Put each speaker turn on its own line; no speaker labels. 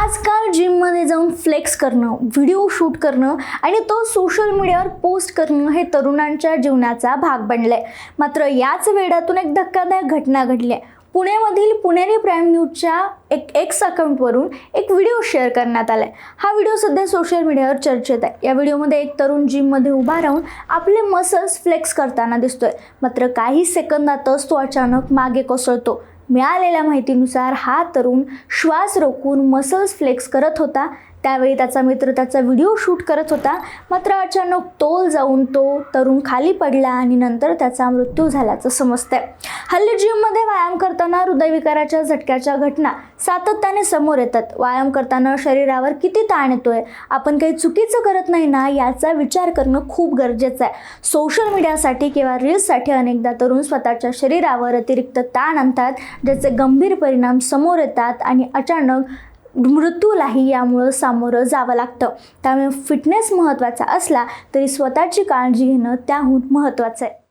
आजकाल जिममध्ये जाऊन फ्लेक्स करणं, व्हिडिओ शूट करणं आणि तो सोशल मीडियावर पोस्ट करणं हे तरुणांच्या जीवनाचा भाग बनलाय. मात्र याच वेळातून एक धक्कादायक घटना घडली आहे. पुण्यामधील पुणेरी प्राईम न्यूजच्या एक एक्स अकाउंटवरून एक व्हिडिओ शेअर करण्यात आलाय. हा व्हिडिओ सध्या सोशल मीडियावर चर्चेत आहे. या व्हिडिओमध्ये एक तरुण जिममध्ये उभा राहून आपले मसल्स फ्लेक्स करताना दिसतोय. मात्र काही सेकंदातच तो अचानक मागे कोसळतो. मिळालेल्या माहितीनुसार हा तरुण श्वास रोखून मसल्स फ्लेक्स करत होता. त्यावेळी त्याचा मित्र त्याचा व्हिडिओ शूट करत होता. मात्र अचानक तोल जाऊन तो तरुण खाली पडला आणि नंतर त्याचा मृत्यू झाल्याचं समजतंय. हल्ली जिममध्ये व्यायाम करताना हृदयविकाराच्या झटक्याच्या घटना सातत्याने समोर येतात. व्यायाम करताना शरीरावर किती ताण येतोय, आपण काही चुकीचं करत नाही ना, याचा विचार करणं खूप गरजेचं आहे. सोशल मीडियासाठी किंवा रील्ससाठी अनेकदा तरुण स्वतःच्या शरीरावर अतिरिक्त ताण आणतात, ज्याचे गंभीर परिणाम समोर येतात आणि अचानक मृत्यूलाही यामुळं सामोरं जावं लागतं. त्यामुळे फिटनेस महत्त्वाचा असला तरी स्वतःची काळजी घेणं त्याहून महत्त्वाचं आहे.